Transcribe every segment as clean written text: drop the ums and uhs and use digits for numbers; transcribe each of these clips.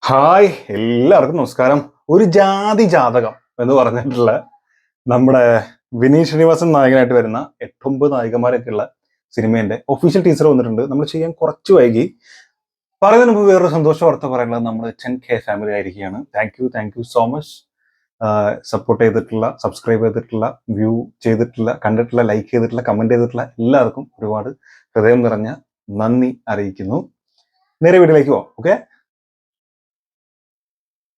Hi എല്ലാവർക്കും നമസ്കാരം. ഒരു ജാതി ജാതകം എന്ന് പറഞ്ഞിട്ടുള്ള നമ്മുടെ വിനീത് ശ്രീനിവാസൻ നായകനായിട്ട് വരുന്ന 8-9 നായികമാരൊക്കെ ഉള്ള സിനിമേന്റെ ഒഫീഷ്യൽ ടീസർ വന്നിട്ടുണ്ട്. നമ്മൾ ചെയ്യാൻ കുറച്ച് വൈകി. പറയുന്നതിന് മുമ്പ് വേറൊരു സന്തോഷ വാർത്ത പറയാനുള്ളത് നമ്മൾ 10K ഫാമിലി ആയിരിക്കുകയാണ്. Thank you so much. Support ചെയ്തിട്ടുള്ള, സബ്സ്ക്രൈബ് ചെയ്തിട്ടുള്ള, വ്യൂ ചെയ്തിട്ടുള്ള, കണ്ടിട്ടുള്ള, ലൈക്ക് ചെയ്തിട്ടുള്ള, കമന്റ് ചെയ്തിട്ടുള്ള എല്ലാവർക്കും ഒരുപാട് ഹൃദയം നിറഞ്ഞ നന്ദി അറിയിക്കുന്നു. നേരെ വീട്ടിലേക്ക് പോവാം. ഓക്കെ,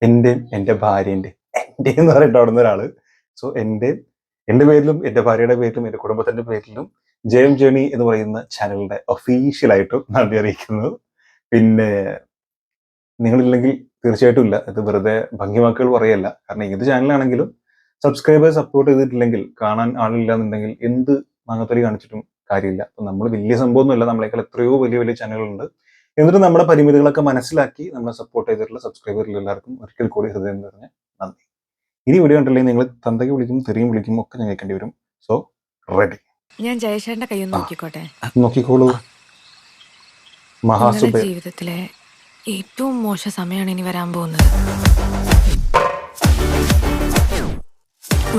എൻ്റെ ഭാര്യൻ്റെ എന്ന് പറഞ്ഞിട്ട് അവിടെ നിന്ന് ഒരാള്. സോ എൻ്റെ പേരിലും എൻ്റെ ഭാര്യയുടെ പേരിലും എൻ്റെ കുടുംബത്തിന്റെ പേരിലും ജയം ജേണി എന്ന് പറയുന്ന ചാനലിന്റെ ഒഫീഷ്യലായിട്ടും നന്ദി അറിയിക്കുന്നു. പിന്നെ നിങ്ങളില്ലെങ്കിൽ തീർച്ചയായിട്ടും ഇല്ല, ഇത് വെറുതെ ഭംഗിവാക്കുകൾ പറയല്ല. കാരണം ഏത് ചാനലാണെങ്കിലും സബ്സ്ക്രൈബേഴ്സ് സപ്പോർട്ട് ചെയ്തിട്ടില്ലെങ്കിൽ, കാണാൻ ആളില്ല എന്നുണ്ടെങ്കിൽ എന്ത് മാങ്ങത്തൊലി കാണിച്ചിട്ടും കാര്യമില്ല. അപ്പൊ നമ്മൾ വലിയ സംഭവമൊന്നുമില്ല, നമ്മളെക്കാൾ എത്രയോ വലിയ വലിയ ചാനലുകളുണ്ട്. എന്നിട്ട് നമ്മുടെ പരിമിതികളൊക്കെ മനസ്സിലാക്കി നമ്മളെ സപ്പോർട്ട് ചെയ്തിട്ടുള്ള സബ്സ്ക്രൈബറിൽ എല്ലാവർക്കും ഒരിക്കൽ കൂടി ഹൃദയം നിറഞ്ഞ നന്ദി. ഇനി വീഡിയോ കണ്ടില്ലെങ്കിൽ നിങ്ങൾ തന്തയ്ക്ക് വിളിക്കും, തെറിയും വിളിക്കും, ഒക്കെ ഞാൻ കേൾക്കേണ്ടി വരും. So ready. ഞാൻ ജയശേഖരന്റെ കൈ നോക്കിക്കോട്ടെ? നോക്കിക്കോളൂ. നിങ്ങളുടെ ജീവിതത്തിലെ ഏറ്റവും മോശ സമയമാണ് ഇനി വരാൻ പോകുന്നത്.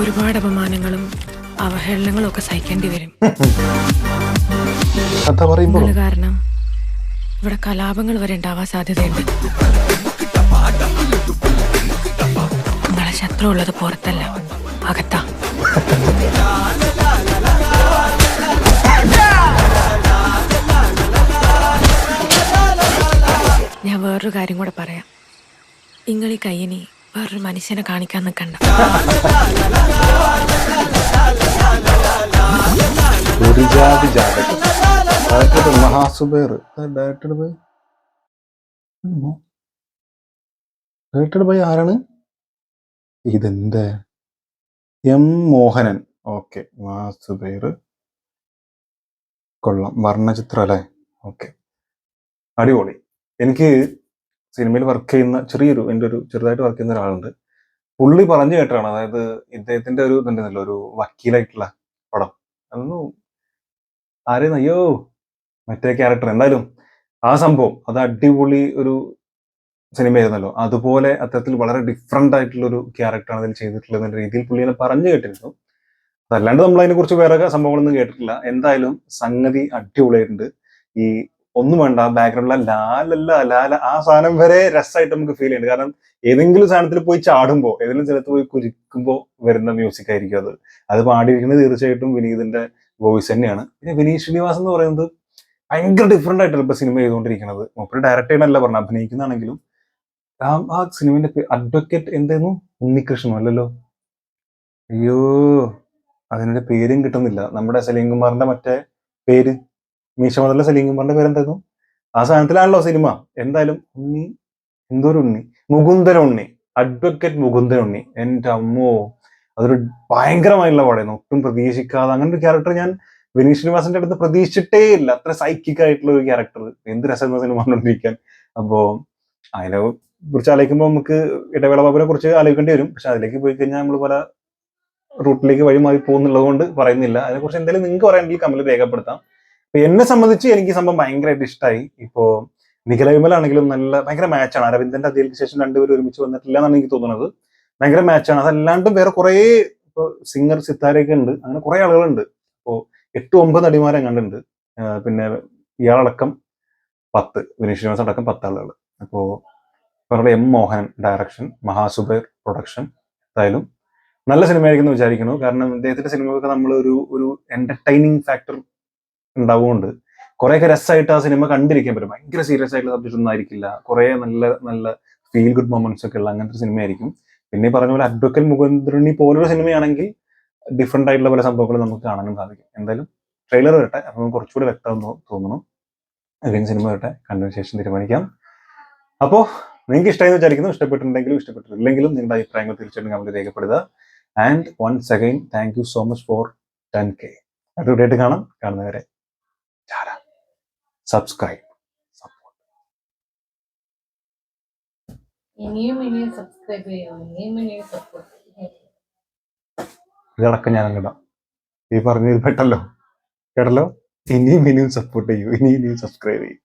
ഒരുപാട് അപമാനങ്ങളും അവഹേളനങ്ങളും ഒക്കെ സഹിക്കേണ്ടി വരും. കാരണം ഇവിടെ കലാപങ്ങൾ വരെ ഉണ്ടാവാൻ സാധ്യതയുണ്ട്. നിങ്ങളെ ശത്രു ഉള്ളത് പുറത്തല്ല, അകത്താ. ഞാൻ വേറൊരു കാര്യം കൂടെ പറയാം. നിങ്ങൾ ഈ കയ്യിനി വേറൊരു മനുഷ്യനെ കാണിക്കാൻ നിൽക്കണ്ട. ആരാണ് ഇതെന്ത്? എം മോഹനൻ. ഓക്കെ, വാസുദേർ കൊള്ളാം. വർണ്ണചിത്രം അല്ലേ? ഓക്കെ, അടിപൊളി. എനിക്ക് സിനിമയിൽ വർക്ക് ചെയ്യുന്ന എൻ്റെ ഒരു ചെറുതായിട്ട് വർക്ക് ചെയ്യുന്ന ഒരാളുണ്ട്. പുള്ളി പറഞ്ഞു കേട്ടാണ്, അതായത് ഇദ്ദേഹത്തിന്റെ ഒരു ഇതുണ്ടല്ലോ, ഒരു വക്കീലായിട്ടുള്ള പടം. അതൊന്നും ആരെയും അയ്യോ മറ്റേ ക്യാരക്ടർ, എന്തായാലും ആ സംഭവം അത് അടിപൊളി ഒരു സിനിമയായിരുന്നല്ലോ. അതുപോലെ അത്തരത്തിൽ വളരെ ഡിഫറെന്റ് ആയിട്ടുള്ള ഒരു ക്യാരക്ടറാണ് അതിൽ ചെയ്തിട്ടുള്ളത് എന്ന രീതിയിൽ പുള്ളിനെ പറഞ്ഞു കേട്ടിരുന്നു. അതല്ലാണ്ട് നമ്മൾ അതിനെ കുറിച്ച് വേറെ സംഭവങ്ങളൊന്നും കേട്ടിട്ടില്ല. എന്തായാലും സംഗതി അടിപൊളിയായിട്ടുണ്ട്. ഈ ഒന്നും വേണ്ട, ബാക്ക്ഗ്രൗണ്ടിലെ ലാല ആ സാധനം വരെ രസമായിട്ട് നമുക്ക് ഫീൽ ചെയ്യുന്നുണ്ട്. കാരണം ഏതെങ്കിലും സാധനത്തിൽ പോയി ചാടുമ്പോൾ, ഏതെങ്കിലും സ്ഥലത്ത് പോയി കുരിക്കുമ്പോൾ വരുന്ന മ്യൂസിക് ആയിരിക്കും അത്. അത് പാടിയിരിക്കുന്നത് തീർച്ചയായിട്ടും വിനീതിന്റെ വോയിസ് തന്നെയാണ്. പിന്നെ വിനീത് ശ്രീനിവാസൻ എന്ന് പറയുന്നത് ഭയങ്കര ഡിഫറെന്റ് ആയിട്ടാണ് ഇപ്പൊ സിനിമ ചെയ്തുകൊണ്ടിരിക്കുന്നത്. മൂപ്പര് ഡയറക്ട് ചെയ്യണല്ല പറഞ്ഞ, അഭിനയിക്കുന്നതാണെങ്കിലും ആ സിനിമന്റെ അഡ്വക്കേറ്റ് എന്തായിരുന്നു? ഉണ്ണികൃഷ്ണൻ അല്ലല്ലോ, അയ്യോ അതിന്റെ പേരും കിട്ടുന്നില്ല. നമ്മുടെ സലീം കുമാറിന്റെ മറ്റേ പേര്, മീശ മുതലുള്ള സലീം കുമാറിന്റെ പേരെന്തായിരുന്നു? ആ സാധനത്തിലാണല്ലോ സിനിമ. എന്തായാലും ഉണ്ണി, എന്തോരു ഉണ്ണി, മുകുന്ദൻ ഉണ്ണി, അഡ്വക്കേറ്റ് മുകുന്ദൻ ഉണ്ണി. എൻ്റെ അമ്മോ, അതൊരു ഭയങ്കരമായിട്ടുള്ള പടമായിരുന്നു. ഒട്ടും പ്രതീക്ഷിക്കാതെ അങ്ങനെ ഒരു ക്യാരക്ടർ ഞാൻ വിനീത് ശ്രീനിവാസന്റെ അടുത്ത് പ്രതീക്ഷിച്ചിട്ടേ ഇല്ല. അത്ര സൈക്കിക് ആയിട്ടുള്ള ഒരു ക്യാരക്ടർ. എന്ത് രസം സിനിമ കണ്ടുകൊണ്ടിരിക്കാൻ. അപ്പോ അതിനെ കുറിച്ച് ആലോചിക്കുമ്പോൾ നമുക്ക് ഇടവേള ബാബുവിനെ കുറിച്ച് ആലോചിക്കേണ്ടി വരും. പക്ഷെ അതിലേക്ക് പോയി കഴിഞ്ഞാൽ നമ്മൾ പല റൂട്ടിലേക്ക് വഴി മാറി പോകുന്നുള്ളത് കൊണ്ട് പറയുന്നില്ല. അതിനെക്കുറിച്ച് എന്തെങ്കിലും നിങ്ങൾക്ക് പറയാനെങ്കിൽ കമന്റ് രേഖപ്പെടുത്താം. അപ്പൊ എന്നെ സംബന്ധിച്ച് എനിക്ക് സംഭവം ഭയങ്കരമായിട്ട് ഇഷ്ടമായി. ഇപ്പോ നിഖില വിമലാണെങ്കിലും നല്ല ഭയങ്കര മാച്ചാണ്. അരവിന്ദന്റെ അതിലേക്ക് ശേഷം രണ്ടുപേരും ഒരുമിച്ച് വന്നിട്ടില്ല എന്നാണ് എനിക്ക് തോന്നുന്നത്. ഭയങ്കര മാച്ചാണ്. അതല്ലാണ്ടും വേറെ കുറെ ഇപ്പൊ സിംഗർ സിത്താരയൊക്കെ ഉണ്ട്, അങ്ങനെ കുറെ ആളുകളുണ്ട്. ഇപ്പോ 8-9 നടിമാരെ കണ്ടുണ്ട്. പിന്നെ ഇയാളടക്കം 10, വിനീത് ശ്രീനിവാസൻ അടക്കം 10 ആളുകൾ. അപ്പോ പറഞ്ഞ M Mohanan direction, Mahasubair production. എന്തായാലും നല്ല സിനിമയായിരിക്കും എന്ന് വിചാരിക്കുന്നു. കാരണം ഇദ്ദേഹത്തിന്റെ സിനിമകൾക്ക് നമ്മൾ ഒരു എന്റർടൈനിങ് ഫാക്ടർ ഉണ്ടാവുകൊണ്ട് കുറെയൊക്കെ രസമായിട്ട് ആ സിനിമ കണ്ടിരിക്കാൻ പറ്റും. ഭയങ്കര സീരിയസ് ആയിട്ടുള്ള സബ്ജക്റ്റ് ഒന്നും ആയിരിക്കില്ല. കുറെ നല്ല നല്ല ഫീൽ ഗുഡ് മൊമെന്റ്സ് ഒക്കെ ഉള്ള അങ്ങനത്തെ സിനിമയായിരിക്കും. പിന്നെ പറഞ്ഞ പോലെ അഡ്വക്കേറ്റ് മുകുന്ദനി പോലൊരു സിനിമയാണെങ്കിൽ ഡിഫറെന്റ് ആയിട്ടുള്ള പല സംഭവങ്ങൾ നമുക്ക് കാണാനും സാധിക്കും. എന്തായാലും ട്രെയിലർ വരട്ടെ, അപ്പം കുറച്ചുകൂടി വ്യക്തമെന്ന് തോന്നുന്നു. അല്ലെങ്കിൽ സിനിമ വരട്ടെ, കണ്ടതിന് ശേഷം തീരുമാനിക്കാം. അപ്പോൾ നിങ്ങൾക്ക് ഇഷ്ടമായി വിചാരിക്കുന്നു. ഇഷ്ടപ്പെട്ടിട്ടുണ്ടെങ്കിലും ഇഷ്ടപ്പെട്ടിട്ടില്ലെങ്കിലും നിങ്ങളുടെ അഭിപ്രായങ്ങൾ തീർച്ചയായിട്ടും കമന്റ് രേഖപ്പെടുക. And once again thank you so much for 10K. അടുത്ത കാണാം. കാണുന്നവരെ സബ്സ്ക്രൈബ്, സപ്പോർട്ട്. ഇതടക്കം ഞാൻ അങ്ങടാം. ഈ പറഞ്ഞത് പെട്ടല്ലോ, കേട്ടല്ലോ. ഇനിയും സപ്പോർട്ട് ചെയ്യൂ, ഇനിയും സബ്സ്ക്രൈബ് ചെയ്യൂ.